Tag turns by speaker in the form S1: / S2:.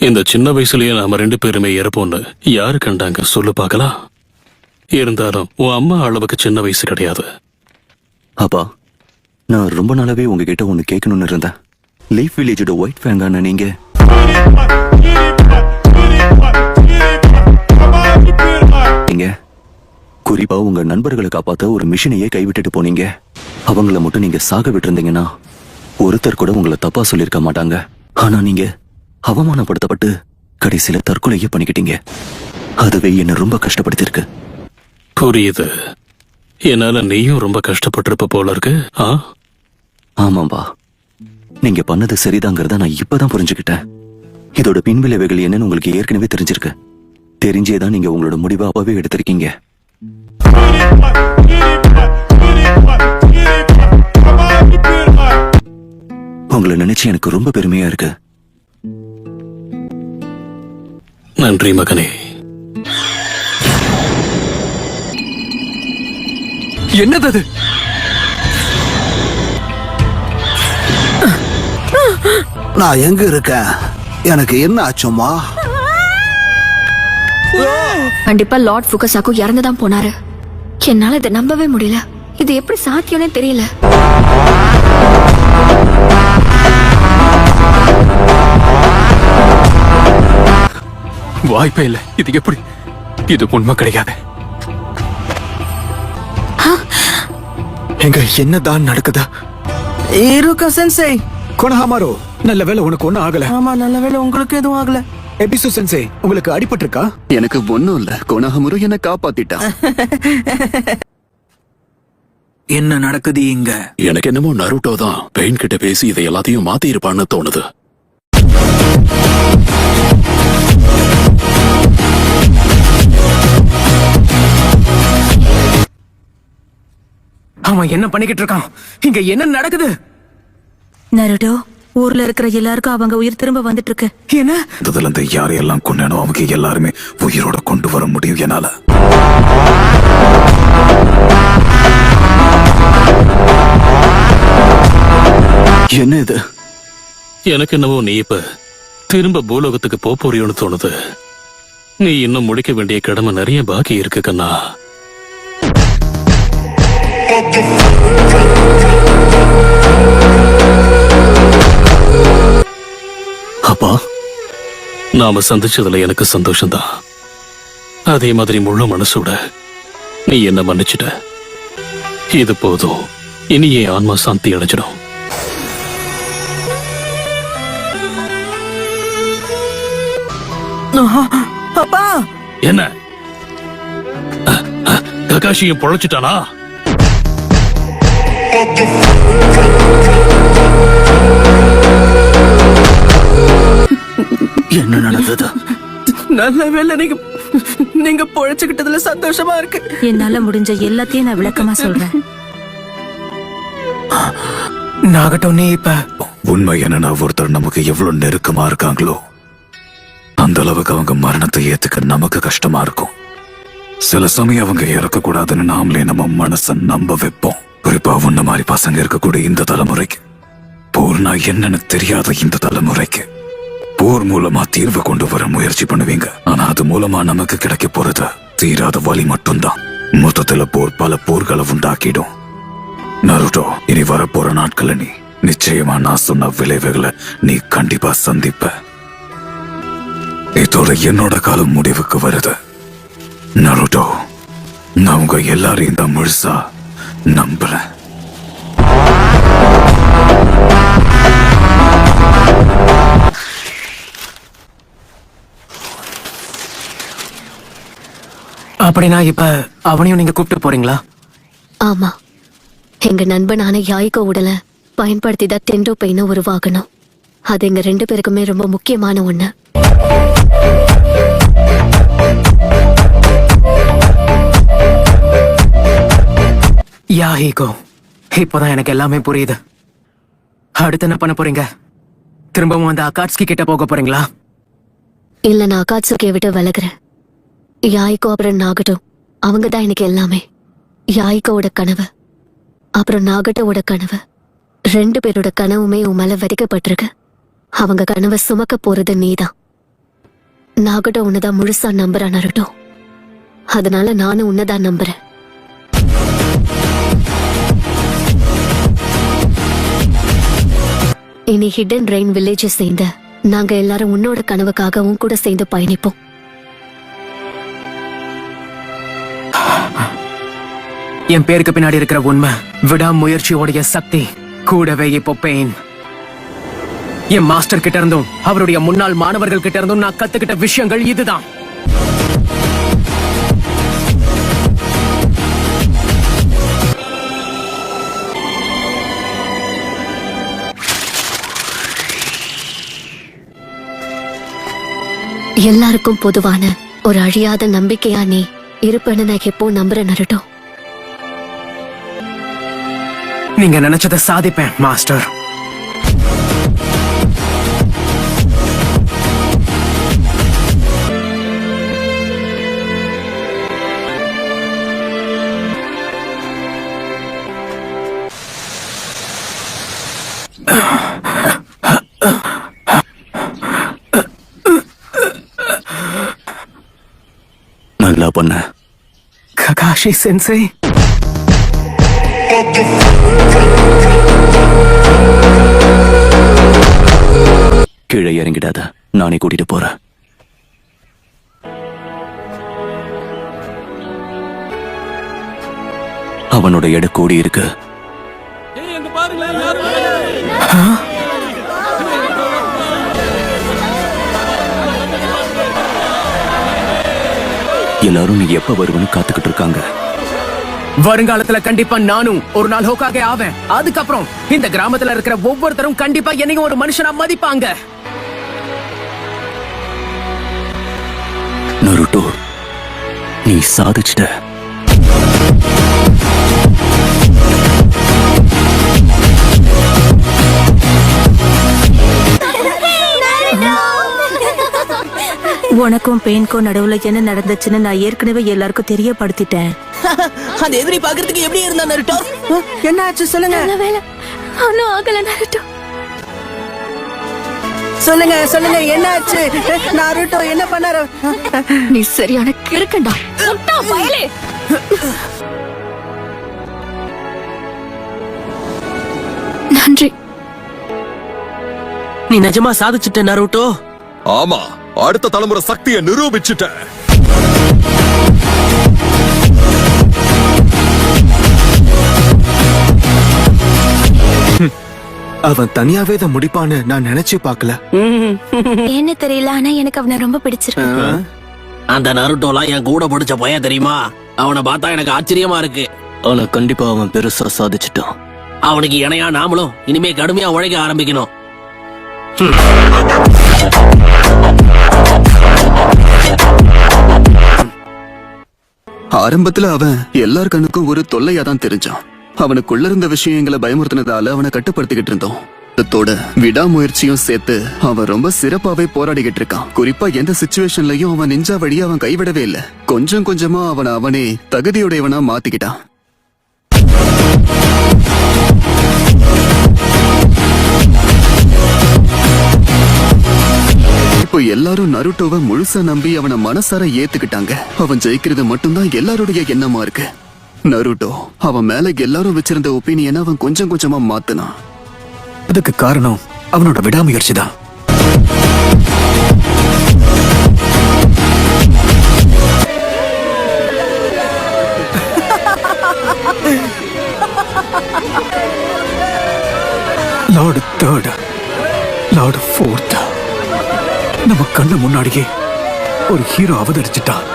S1: இந்த சின்ன வயசுலயே நாம 2 பேருமே இறப்போம்னு யாரு கண்டாங்க சொல்லு பார்க்கலாம். இருந்தாலும் உன் அம்மா அளவுக்கு சின்ன வயசு கிடையாது.
S2: அப்பா, நான் ரொம்ப நாளாவே உங்ககிட்ட ஒண்ணு கேட்கணும்னு இருந்தேன். லீஃப் வில்லேஜோட ஒயிட் ஃபேங்கான நீங்க குறிப்பா உங்க நண்பர்களை காப்பாத்த ஒரு மிஷினையே கைவிட்டுட்டு போனீங்க. அவங்கள மட்டும் நீங்க சாக விட்டுருந்தீங்கன்னா ஒருத்தர் கூட உங்களை தப்பா சொல்லிருக்க மாட்டாங்க. ஆனா நீங்க அவமானப்படுத்தப்பட்டு கடைசியில தற்கொலையே பண்ணிக்கிட்டீங்க. அதுவே என்ன ரொம்ப கஷ்டப்படுத்திருக்கு.
S1: புரியுது. என்னால நீயும் ரொம்ப கஷ்டப்பட்டிருப்ப போல இருக்கு.
S2: ஆமாம்பா, நீங்க பண்ணது சரிதாங்கிறத நான் இப்பதான் புரிஞ்சுக்கிட்டேன். இதோட பின்விளைவுகள் என்னன்னு உங்களுக்கு ஏற்கனவே தெரிஞ்சிருக்கு. தெரிஞ்சேதான் நீங்க உங்களோட முடிவை அப்பவே எடுத்திருக்கீங்க. உங்களை நினைச்சு எனக்கு ரொம்ப பெருமையா இருக்கு.
S1: நன்றி மகனே.
S3: என்னது?
S4: நான் எங்க இருக்கேன்? எனக்கு என்ன ஆச்சுமா?
S5: கண்டிப்பா லார்ட் ஃபுகசாக்கு இறந்துதான் போனாரு. என்னால இதை நம்பவே முடியல. இது எப்படி சாத்தியம்னே தெரியல.
S3: வாய்ப்பே இல்ல. இது எப்படி? இது உண்மை கிடையாது. எங்க என்னதான் நடக்குதா?
S4: இருக்கா சென்சை?
S3: கொனஹாமாரோ, நல்ல வேளை உனக்கு ஒண்ணும் ஆகல.
S4: ஆமா, நல்ல வேளை உங்களுக்கு எதுவும் ஆகல.
S3: எபிசு சென்சே, உங்களுக்கு அடிபட்டிருக்கா?
S2: எனக்கு ஒண்ணும் இல்ல. கொனஹாமாரோ என்ன காப்பாத்திட்டான்.
S4: என்ன நடக்குது இங்க?
S1: எனக்கு என்னமோ நருட்டோ தான் பெயின் கிட்ட பேசி இதை எல்லாத்தையும் மாத்தி இருப்பான்னு தோணுது.
S3: அவன் என்ன பண்ணிக்கிட்டு இருக்கான்? இங்க என்ன நடக்குது?
S6: நருடோ, ஊர்ல இருக்கிற எல்லாருக்கும் அவங்க உயிர் திரும்ப வந்துட்டு இருக்கு.
S3: என்ன?
S7: இதுல இருந்து யாரையெல்லாம் கொன்னோ அவங்க எல்லாருமே உயிரோட கொண்டு வர முடியும் என்னால.
S2: என்ன இது?
S1: எனக்கு என்னவோ நீ இப்ப திரும்ப பூலோகத்துக்கு போறியோன்னு தோணுது. நீ இன்னும் முடிக்க வேண்டிய கடமை நிறைய பாக்கி இருக்கு கண்ணா.
S2: அப்பா,
S1: நாம சந்திச்சதுல எனக்கு சந்தோஷம்தான். அதே மாதிரி முழு மனசோட நீ என்ன மன்னிச்சிட்ட. இது போதும். இனி என் ஆன்மா சாந்தி அடைஞ்சிடும்.
S4: அப்பா,
S1: என்ன ககாஷியும் பொழைச்சிட்டானா?
S2: என்ன நடந்தது?
S4: நல்ல வேளை நீங்க பொழைச்சுக்கிட்டதுல சந்தோஷமா இருக்கு.
S6: என்னால முடிஞ்ச எல்லாத்தையும் நான் விளக்கமா சொல்றேன்.
S3: நாகட்டும், நீ இப்ப
S7: உண்மை என்னன்னா ஒருத்தர் நமக்கு எவ்வளவு நெருக்கமா இருக்காங்களோ அந்த அளவுக்கு அவங்க மரணத்தை ஏத்துக்க நமக்கு கஷ்டமா இருக்கும். சில சமயம் அவங்க இறக்க கூடாதுன்னு நாமளே நம்ம மனச நம்ப வைப்போம். குறிப்பா உன்ன மாதிரி பசங்க இருக்கக்கூடிய இந்த தலைமுறைக்கு, போர்னா என்னன்னு தெரியாத இந்த தலைமுறைக்கு போர் மூலமா தீர்வு கொண்டு வர முயற்சி பண்ணுவீங்க. ஆனா அது மூலமா நமக்கு கிடைக்க போறது தீராத வலி மட்டும்தான். மொத்தத்துல போர் பல போர்களை உண்டாக்கிடும். நருட்டோ, இனி வரப்போற நாட்கள நீ நிச்சயமா நான் சொன்ன விளைவுகளை நீ கண்டிப்பா சந்திப்ப. இதோட என்னோட காலம் முடிவுக்கு வருது. நருட்டோ, நான் உங்க எல்லாரையும் தான் முழுசா நம்புறேன்.
S3: அப்படின்னா இப்ப அவனையும் நீங்க கூப்பிட்டு போறீங்களா?
S5: ஆமா, எங்க நண்பனான யாய்கோ உடலை பயன்படுத்திதான் டென்டோ பெயினை உருவாகணும். அது எங்க 2 பேருக்குமே ரொம்ப முக்கியமான ஒண்ணு.
S3: யாஹிகோ, இப்பதான் எனக்கு எல்லாமே புரியுது. அடுத்து என்ன பண்ண போறீங்க? திரும்பவும் அந்த அகாட்ஸ்கி கிட்ட போக போறீங்களா?
S5: இல்ல, நான் அகாட்சுகியை விட்டு விலகுறேன். யாய்கோ அப்புறம் நாகட்டோ அவங்க தான் எனக்கு எல்லாமே. யாய்கோவோட கனவு அப்புறம் நாகட்டோவோட கனவு 2 பேரோட கனவுமே உன் மேல விதைக்கப்பட்டிருக்கு. அவங்க கனவை சுமக்க போறது நீதான். நாகட்டோ உன்னதான் முழுசா நம்புறேன் நருட்டோ. அதனால நானும் உன்னதான் நம்புறேன். இனி ஹிடன் ரெயின் வில்லேஜ் சேர்ந்த நாங்க எல்லாரும் உன்னோட கனவுக்காக உன் கூட சேர்ந்து பயணிப்போம்.
S3: என் பேருக்கு பின்னாடி இருக்கிற உண்மை, விடாமுயற்சியோடைய சக்தி, கூடவே இப்போ பெயின். என் மாஸ்டர் கிட்ட இருந்தும் அவருடைய முன்னாள் மாணவர்கள் கிட்ட இருந்தும் நான் கத்துக்கிட்ட விஷயங்கள் இதுதான்.
S5: எல்லாருக்கும் பொதுவான ஒரு அழியாத நம்பிக்கையா நீ இருப்பேன்னு நான் எப்போ நம்புறேன் நருட்டோ.
S3: நீங்க நினைச்சதை சாதிப்பேன் மாஸ்டர்.
S2: நல்லா பண்ண
S3: ககாஷி சென்சை.
S2: கீழே இறங்கிடாத, நானே கூட்டிட்டு போறேன். அவனோட எடை கூடி இருக்கு. எல்லாரும் நீ எப்ப வருவன்னு காத்துக்கிட்டு இருக்காங்க.
S3: வருங்காலத்துல கண்டிப்பா நானும் ஒரு நாள் ஹோக்காகே ஆவேன். அதுக்கப்புறம் இந்த கிராமத்துல இருக்கிற ஒவ்வொருத்தரும் கண்டிப்பா என்னையும் ஒரு மனுஷனா மதிப்பாங்க.
S2: நருட்டோ, நீ சாதிச்சிட்ட.
S6: உனக்கும் பெயின்க்கும் நடுவுல என்ன நடந்துச்சுன்னு நான் ஏற்கனவே எல்லாருக்கும் தெரியப்படுத்திட்டேன்.
S8: அந்த எதிரி பாக்குறதுக்கு எப்படி இருந்தா நருட்டோ?
S3: என்ன ஆச்சு சொல்லுங்க.
S5: ஒன்னும் ஆகல நருட்டோ.
S8: சொல்லுங்க சொல்லுங்க, என்ன ஆச்சு? நருட்டோ என்ன பண்ணாரு?
S5: நீ சரியான கிறுக்கண்டா. முட்டா பயலே. நன்றி.
S8: நீ நிஜமா சாதிச்சிட்ட நருட்டோ.
S9: ஆமா, அடுத்த தலைமுறை சக்தியை நிரூபிச்சுட்ட.
S10: அவன் தனியாவே இதை முடிப்பான்னு நான் நினைச்சு பார்க்கல.
S6: என்ன தெரியல, ஆனா எனக்கு அவனை ரொம்ப பிடிச்சிருக்கு.
S8: அந்த நருட்டோலாம் என் கூட படிச்ச பையன் தெரியுமா? அவனை பார்த்தா எனக்கு ஆச்சரியமா இருக்கு.
S2: ஆனா கண்டிப்பா அவன் பெருசா சாதிச்சிட்டான்.
S8: அவனுக்கு இணையா நாமளும் இனிமே கடுமையா உழைக்க ஆரம்பிக்கணும்.
S10: ஆரம்பத்துல அவன் எல்லார் கண்ணுக்கும் ஒரு தொல்லையா தான் தெரிஞ்சான். அவனுக்குள்ள இருந்த விஷயங்களை பயமுறுத்தினதால அவனை கட்டுப்படுத்திக்கிட்டு இருந்தோம். அதோட விடாமுயற்சியும் சேர்த்து அவன் ரொம்ப சிறப்பாவே போராடிக்கிட்டு இருக்கான். குறிப்பா எந்த சிச்சுவேஷன்லயும் அவன் நெஞ்சா வழியா அவன் கைவிடவே இல்லை. கொஞ்சம் கொஞ்சமா அவனே தகுதியுடையவனா மாத்திக்கிட்டான். இப்போ எல்லாரும் நருட்டோவை முழுசா நம்பி அவனை மனசார ஏத்துக்கிட்டாங்க. அவன் ஜெயிக்கிறது மட்டும்தான் எல்லாருடைய எண்ணமா இருக்கு. நருட்டோ அவன் மேல எல்லாரும் வச்சிருந்த ஒப்பீனியனை அவன் கொஞ்சம் கொஞ்சமா மாத்தினான்.
S4: அதுக்கு காரணம் அவனோட விடாமுயற்சி தான். லார்டு தேர்ட், லார்டு ஃபோர்த், நம்ம கண்ணு முன்னாடியே ஒரு ஹீரோ அவதரிச்சிட்டான்.